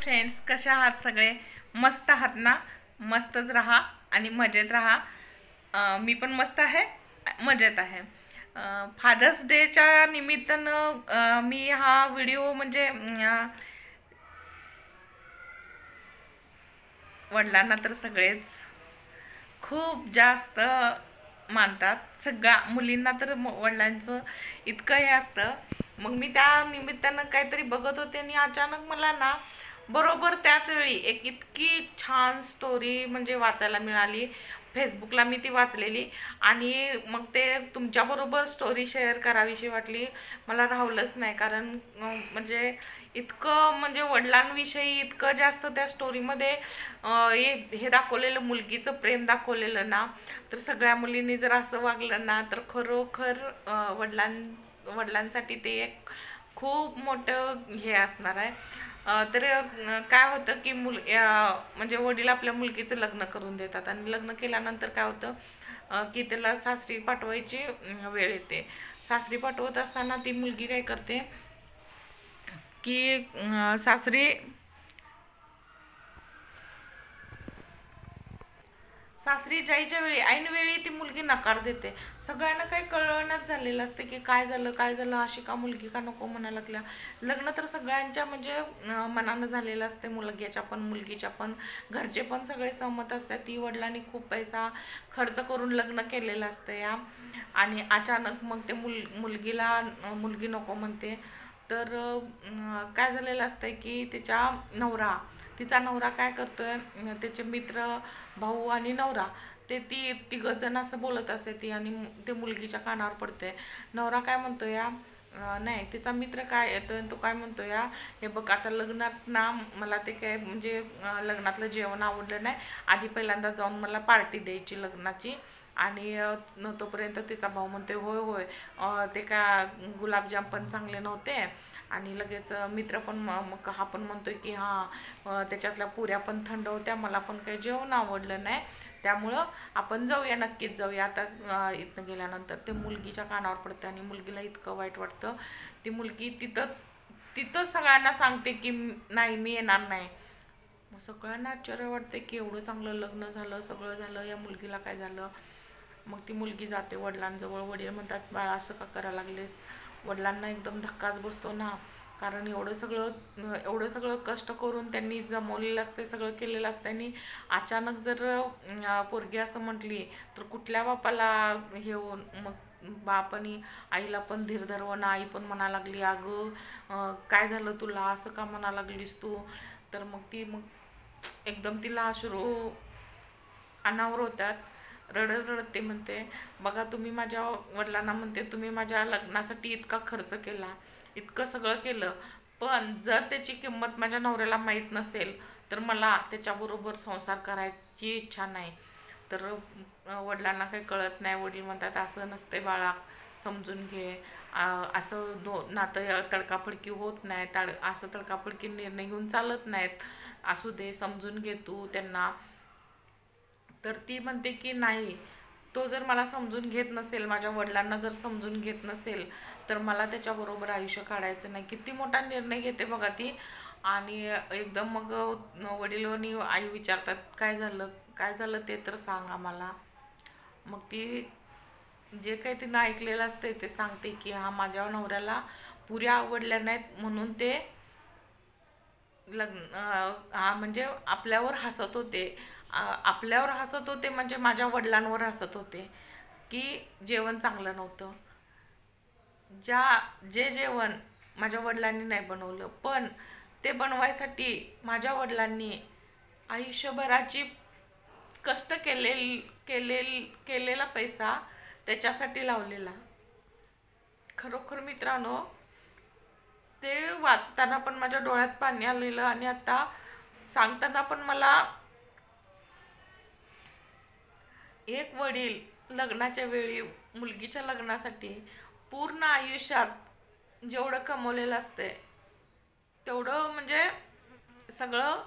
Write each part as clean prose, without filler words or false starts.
Friends, कशा आहात सगळे? मस्त आहात ना? मस्तच राहा आणि मजेत राहा. मी पण मस्त आहे, मजेत आहे. फादर्स डेच्या निमित्तानं मी हा व्हिडिओ म्हणजे वडिलांना तर सगळेच खूप जास्त मानतात. सगळ्या मुलींना तर वडिलांचं इतकं हे असतं. मग मी त्या निमित्तानं काहीतरी बघत होते आणि अचानक मला ना बरोबर त्याच वेळी एक इतकी छान स्टोरी म्हणजे वाचायला मिळाली. फेसबुकला मी ती वाचलेली आणि मग ते तुमच्याबरोबर स्टोरी शेअर करावीशी वाटली. मला राहिलंच नाही, कारण म्हणजे इतकं म्हणजे वडिलांविषयी इतकं जास्त त्या स्टोरीमध्ये हे दाखवलेलं, मुलगीचं प्रेम दाखवलेलं ना, तर सगळ्या मुलींनी जर असं वागलं ना तर खरोखर वडिलांसाठी ते एक खूप मोठं हे असणार आहे. तर काय होतं की म्हणजे वडील आपल्या मुलगीचं लग्न करून देतात आणि लग्न केल्यानंतर काय होतं की त्याला सासरी पाठवायची वेळ येते. सासरी पाठवत असताना ती मुलगी काय करते की सासरी जायच्या वेळी ऐनवेळी ती मुलगी नकार देते. सगळ्यांना काही कळवण्यात झालेलं असते की काय झालं काय झालं, अशी का मुलगी का नको म्हणायला लागल्या. लग्न तर सगळ्यांच्या म्हणजे मनानं झालेलं असते, मुलग्याच्या पण मुलगीच्या पण. घरचे पण सगळे सहमत असतात. ती वडिलांनी खूप पैसा खर्च करून लग्न केलेलं असतं या, आणि अचानक मग ते मुलगीला मुलगी नको म्हणते. तर काय झालेलं असतंय की तिचा नवरा काय करतोय, त्याचे मित्र, भाऊ आणि नवरा, ते तिघं जण असं बोलत असते ती, आणि ते मुलगीच्या कानावर पडते. नवरा काय म्हणतो या, नाही, तिचा मित्र काय येतोय तो काय म्हणतो या, हे बघ आता लग्नात ना मला ते काय म्हणजे लग्नातलं जेवण आवडलं नाही, आधी पहिल्यांदा जाऊन मला पार्टी द्यायची लग्नाची. आणि तोपर्यंत तिचा भाऊ म्हणते होय होय, ते का गुलाबजाम पण चांगले नव्हते. आणि लगेच मित्र पण मग हा पण म्हणतोय की हां, त्याच्यातल्या पुऱ्या पण थंड होत्या, मला पण काही जेवण आवडलं नाही, त्यामुळं आपण जाऊया, नक्कीच जाऊया आता. इथनं गेल्यानंतर ते मुलगीच्या कानावर पडतं आणि मुलगीला इतकं वाईट वाटतं. ती मुलगी तिथंच सगळ्यांना सांगते की नाही, मी येणार नाही. मग सगळ्यांना आश्चर्य वाटते की एवढं चांगलं लग्न झालं, सगळं झालं, या मुलगीला काय झालं. मग ती मुलगी जाते वडिलांजवळ. वडील म्हणतात, बाळा असं का करायला लागलेस. वडिलांना एकदम धक्काच बसतो ना, कारण एवढं सगळं कष्ट करून त्यांनी जमवलेलं असते, सगळं केलेलं असतं, आणि अचानक जर पोरगी असं म्हटली तर कुठल्या बापाला हे होऊन, मग बापानी आईला पण धीर धरवणं. आई पण म्हणा लागली, अगं काय झालं तुला, असं का म्हणा लागलीस तू. तर मग एकदम तिला अश्रू अनावर होतात. रडत रडत ते म्हणते, बघा तुम्ही माझ्या वडिलांना म्हणते, तुम्ही माझ्या लग्नासाठी इतका खर्च केला, इतकं सगळं केलं, पण जर त्याची किंमत माझ्या नवऱ्याला माहीत नसेल तर मला त्याच्याबरोबर संसार करायची इच्छा नाही. तर वडिलांना काही कळत नाही. वडील म्हणतात, असं नसते बाळा, समजून घे. असं नातं तडकाफडकी होत नाही, असं तडकाफडकी निर्णय घेऊन चालत नाहीत, असू दे, समजून घे तू त्यांना. तर ती म्हणते की नाही, तो जर मला समजून घेत नसेल, माझ्या वडिलांना जर समजून घेत नसेल तर मला त्याच्याबरोबर आयुष्य काढायचं नाही. किती मोठा निर्णय घेते बघा ती. आणि एकदम मग वडील आणि आई विचारतात, काय झालं काय झालं ते तर सांग आम्हाला. मग ती जे काही तिनं ऐकलेलं असते ते सांगते की हा, माझ्या नवऱ्याला पुऱ्या आवडल्या नाहीत म्हणून ते हा म्हणजे आपल्यावर हसत होते. आपल्यावर हसत होते म्हणजे माझ्या वडिलांवर हसत होते की जेवण चांगलं नव्हतं. जे जेवण माझ्या वडिलांनी नाही बनवलं, पण ते बनवायसाठी माझ्या वडिलांनी आयुष्यभराची कष्ट केलेला पैसा त्याच्यासाठी लावलेला. खरोखर मित्रांनो, ते वाचताना पण माझ्या डोळ्यात पाणी आलेलं, आणि आता सांगताना पण मला, एक वडील लग्नाच्या वेळी मुलगीच्या लग्नासाठी पूर्ण आयुष्यात जेवढं कमवलेलं असते तेवढं म्हणजे सगळं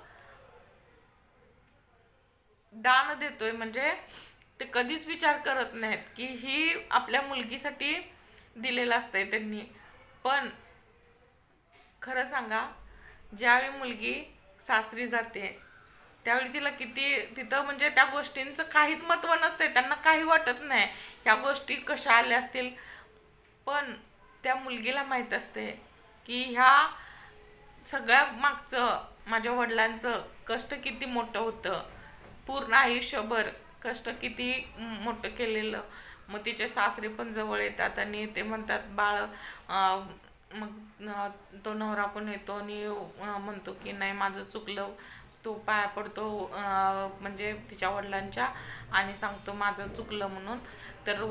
दान देतोय. म्हणजे ते कधीच विचार करत नाहीत की ही आपल्या मुलगीसाठी दिलेलं असतंय त्यांनी. पण खरं सांगा, ज्यावेळी मुलगी सासरी जाते त्यावेळी तिला किती तिथं म्हणजे त्या गोष्टींचं काहीच महत्त्व नसते, त्यांना काही वाटत नाही ह्या गोष्टी कशा आल्या असतील. पण त्या मुलगीला माहीत असते की ह्या सगळ्या मागचं माझ्या वडिलांचं कष्ट किती मोठं होतं, पूर्ण आयुष्यभर कष्ट किती मोठं केलेलं. मग तिचे सासरे पण जवळ येतात आणि ते म्हणतात बाळ मग तो नवरा पण येतो आणि म्हणतो की नाही माझं चुकलं. तो पाया पडतो म्हणजे तिच्या वडिलांच्या आणि सांगतो माझं चुकलं म्हणून. तर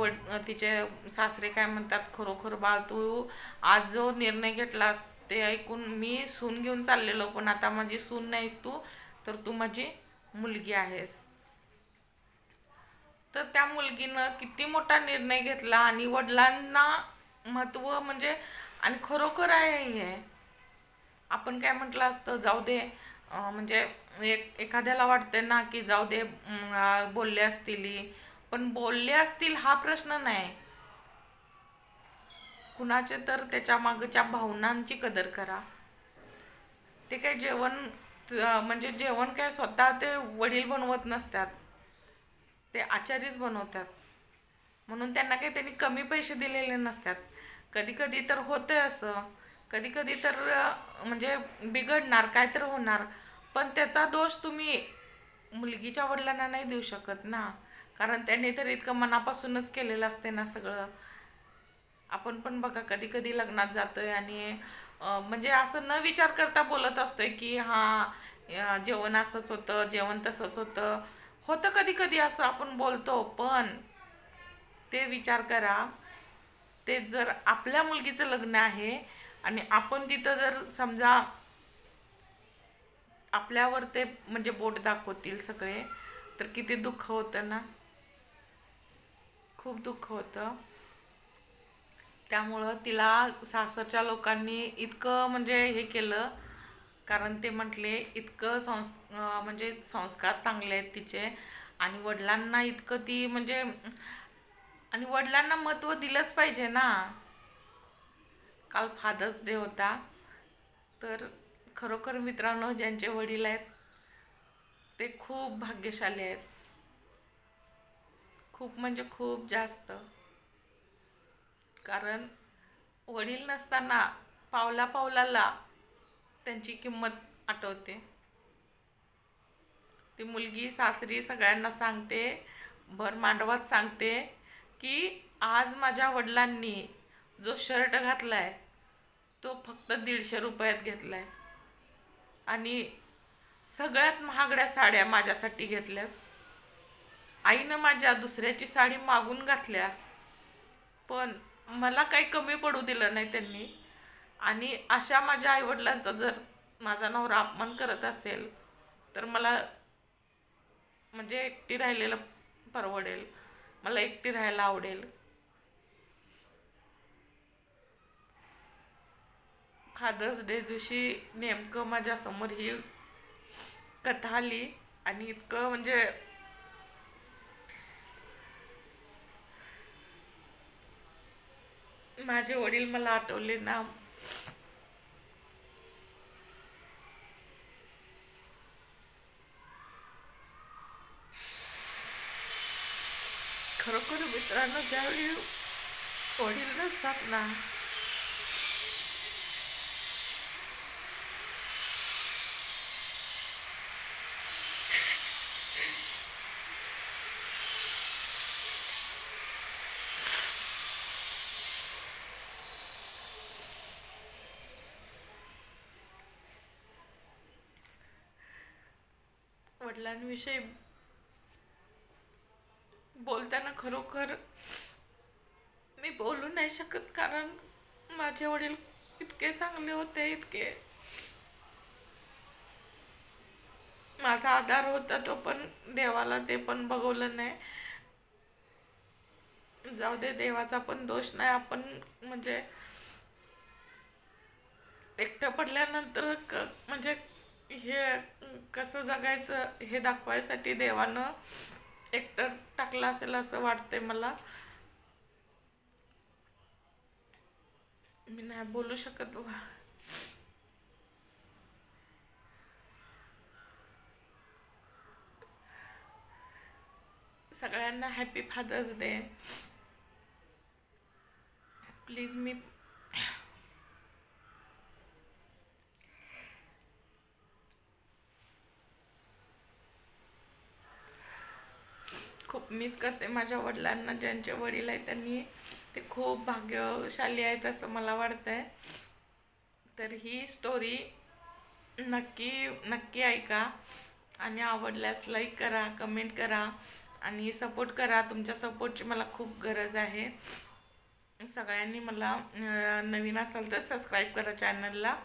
तिचे सासरे काय म्हणतात, खरोखर बाळ तू आज जो निर्णय घेतलास ते ऐकून मी सून घेऊन चाललेलो, पण आता माझी सून नाहीस तू, तर तू माझी मुलगी आहेस. तर त्या मुलगीनं किती मोठा निर्णय घेतला आणि वडिलांना महत्त्व म्हणजे आणि खरोखर आहे हे. आपण काय म्हटलं असतं जाऊ दे म्हणजे एखाद्याला वाटते ना की जाऊ दे बोलले असतील, पण बोलले असतील हा प्रश्न नाही. कुणाचे तर त्याच्या मागच्या भावनांची कदर करा. ते काय जेवण म्हणजे जेवण काय स्वतः ते वडील बनवत नसतात, ते आचारीच बनवतात. म्हणून त्यांना काही त्यांनी कमी पैसे दिलेले नसतात. कधी कधी तर होतं असं, कधी कधी तर म्हणजे बिघडणार काय तर होणार. पण त्याचा दोष तुम्ही मुलगीच्या वडिलांना नाही देऊ शकत ना, कारण त्यांनी तर इतकं मनापासूनच केलेलं असते ना सगळं. आपण पण बघा कधी कधी लग्नात जातोय आणि म्हणजे असं न विचार करता बोलत असतोय की हां जेवण असंच होतं, जेवण तसंच होतं. होतं कधी कधी असं आपण बोलतो, पण ते विचार करा, ते जर आपल्या मुलगीचं लग्न आहे आणि आपण तिथं जर समजा आपल्यावर ते म्हणजे बोट दाखवतील सगळे, तर किती दुःख होतं ना, खूप दुःख होतं. त्यामुळं तिला सासरच्या लोकांनी इतकं म्हणजे हे केलं, कारण ते म्हटले इतकं म्हणजे संस्कार चांगले आहेत तिचे आणि वडिलांना इतकं ती म्हणजे आणि वडिलांना महत्त्व दिलंच पाहिजे ना. काल फादर्स डे होता, तर खरोखर मित्रांनो ज्यांचे वडील आहेत ते खूप भाग्यशाली आहेत, खूप म्हणजे खूप जास्त. कारण वडील नसताना पावला पावलाला त्यांची किंमत आठवते. ती मुलगी सासरी सगळ्यांना सांगते, भर मांडवात सांगते की आज माझ्या वडिलांनी जो शर्ट घातलाय तो फक्त 150 रुपयात घेतलाय आणि सगळ्यात महागड्या साड्या माझ्यासाठी घेतल्यात. आईनं माझ्या दुसऱ्याची साडी मागून घातल्या, पण मला काही कमी पडू दिलं नाही त्यांनी. आणि अशा माझ्या आईवडिलांचा जर माझा नवरा अपमान करत असेल तर मला म्हणजे एकटी राहिलेलं परवडेल, मला एकटी राहायला आवडेल. फादर्स डे दिवशी नेमकं माझ्यासमोर ही कथा आली आणि इतकं म्हणजे माझे वडील मला आठवले ना. खरोखर मित्रांनो ज्यावेळी वडील नसतात ना, वडिलांविषयी बोलताना खरोखर मी बोलू नाही शकत, कारण माझे वडील इतके चांगले होते, इतके माझा आधार होता. तो पण देवाला ते पण बघवलं नाही. जाऊ दे, देवाचा पण दोष नाही. आपण म्हणजे एकटं पडल्यानंतर म्हणजे हे कसं जगायचं हे दाखवायसाठी देवानं एकटं टाकलं असेल असं वाटतंय मला. मी नाही बोलू शकत बघा. सगळ्यांना हॅपी फादर्स डे. प्लीज मी खूप मिस करते माझ्या वडिलांना. ज्यांचे वडील आहेत त्यांनी ते खूप भाग्यशाली आहेत असं मला वाटतंय. तर ही स्टोरी नक्की नक्की ऐका आणि आवडल्यास लाईक करा, कमेंट करा आणि सपोर्ट करा. तुमच्या सपोर्टची मला खूप गरज आहे. सगळ्यांनी मला नवीन असाल तर सबस्क्राईब करा चॅनलला.